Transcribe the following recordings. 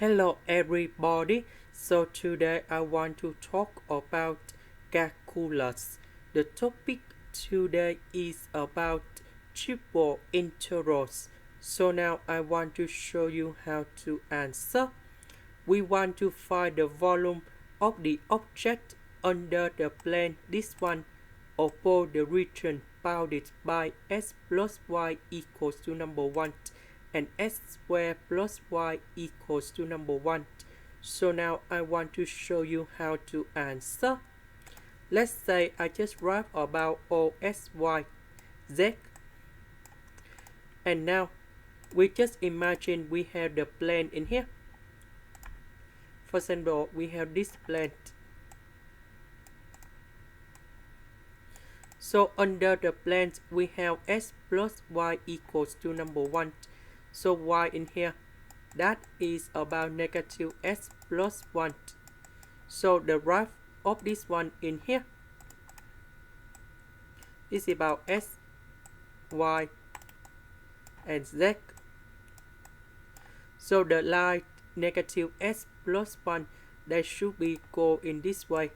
Hello everybody. So today I want to talk about calculus. The topic today is about triple integrals. So now I want to show you how to answer. We want to find the volume of the object under the plane. This one oppose the region bounded by s plus y equals to number 1 and s squared plus y equals to number 1. So now I want to show you how to answer. Let's say I just write about O, S, Y, Z. And now we just imagine we have the plane in here. For example, we have this plane. So under the plane, we have s plus y equals to number 1. So y in here, that is about negative s plus 1. So the graph of this one in here is about s, y, and z. So the line negative s plus 1, that should be go in this way.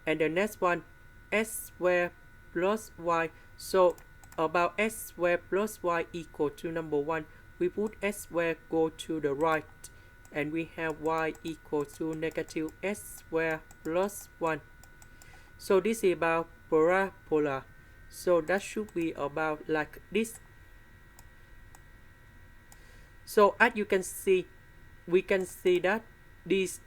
And the next one, s squared plus y. So about s squared plus y equal to number 1. We put s squared go to the right. And we have y equal to negative s squared plus 1. So this is about parabola. So that should be about like this. So as you can see, we can see that these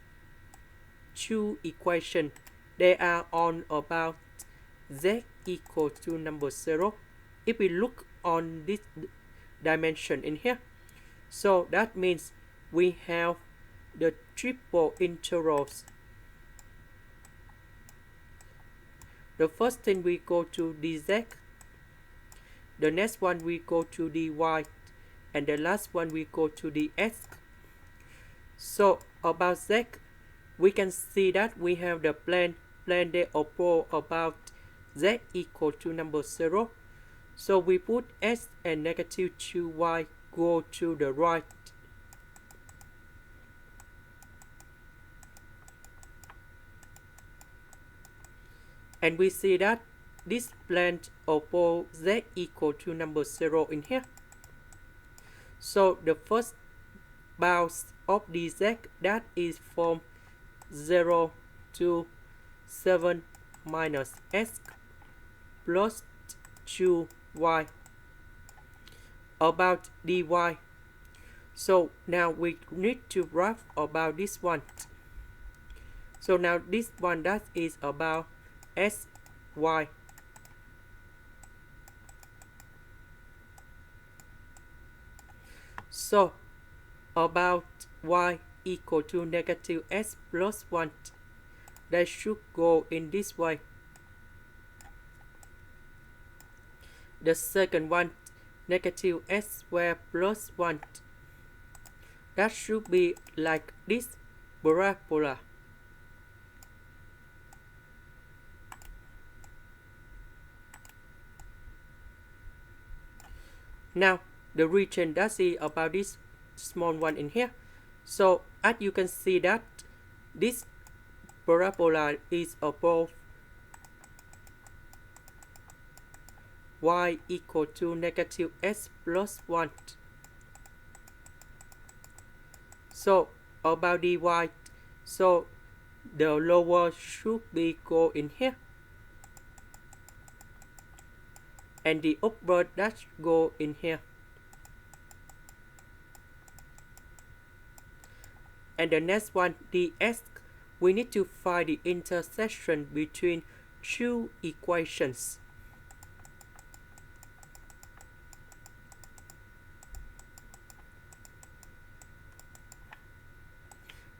two equations, they are on about z equal to number 0. If we look on this dimension in here, so that means we have the triple integrals. The first thing we go to dz, the next one we go to dy, and the last one we go to dx. So about z, we can see that we have the plane they oppose about z equal to number 0. So we put s and negative 2y go to the right. And we see that this plane oppose z equal to number 0 in here. So the first bounds of dz, that is from 0 to 7 minus s plus 2y. About dy, so now we need to write about this one. So now this one, that is about sy. So about y equal to negative s plus 1, that should go in this way. The second one, negative s squared plus 1, that should be like this parabola. Now the region, that is about this small one in here. So as you can see that this parabola is above y equal to negative s plus 1. So about dy, so the lower should be go in here. And the upward, that go in here. And the next one, dx, we need to find the intersection between two equations.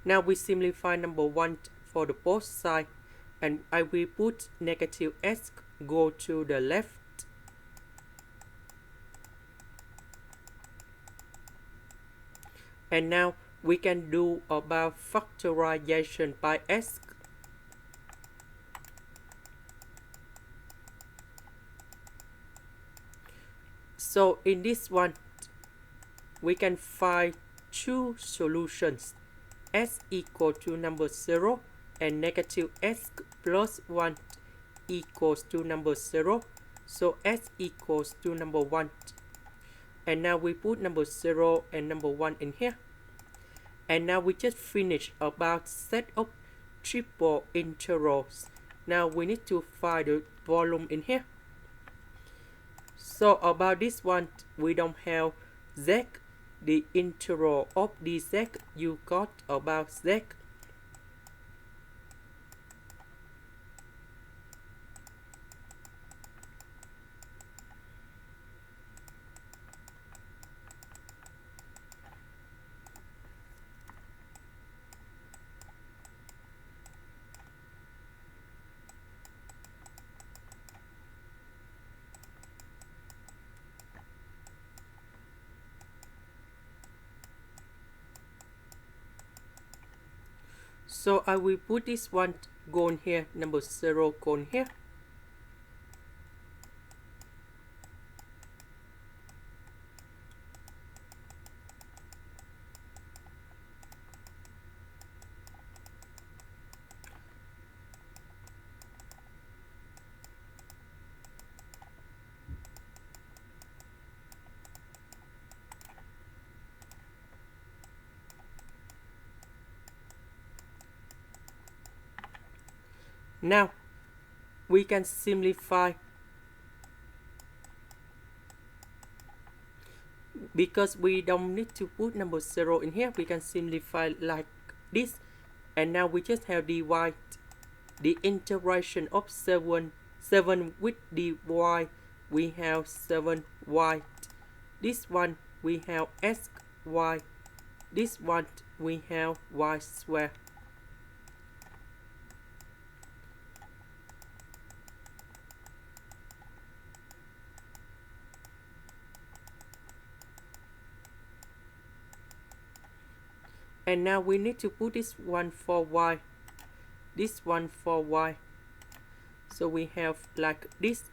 Now we simplify number 1 for the both sides, and I will put negative s go to the left. And now we can do about factorization by s. So in this one, we can find two solutions. S equal to number 0 and negative s plus 1 equals to number 0. So s equals to number 1. And now we put number 0 and number 1 in here. And now we just finished about set of triple integrals. Now we need to find the volume in here. So about this one, we don't have z. The integral of dz you got about z. So I will put this one gone here, number 0 gone here. Now we can simplify, because we don't need to put number 0 in here. We can simplify like this, and now we just have dy, the integration of 7 with dy, we have 7y. This one we have sy. This one we have y squared. And now we need to put this one for y, this one for y. So we have like this.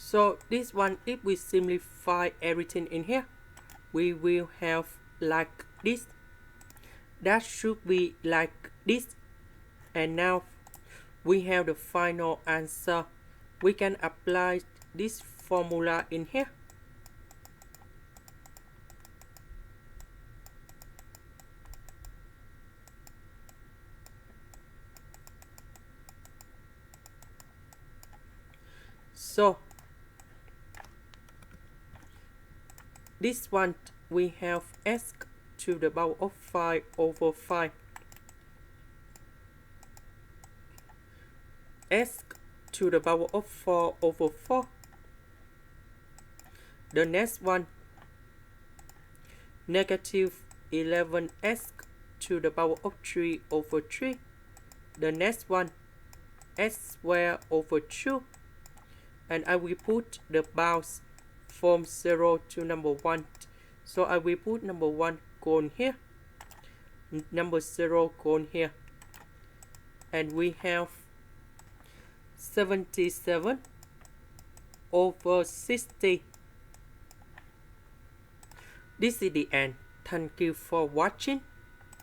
So this one, if we simplify everything in here, we will have like this. That should be like this. And now we have the final answer. We can apply this formula in here. So this one we have s to the power of 5 over 5. S to the power of 4 over 4. The next one, negative 11s to the power of 3 over 3. The next one, s squared over 2. And I will put the bounds from 0 to number 1. So I will put number 1 gone here, number 0 gone here. And we have 77 over 60. This is the end. Thank you for watching.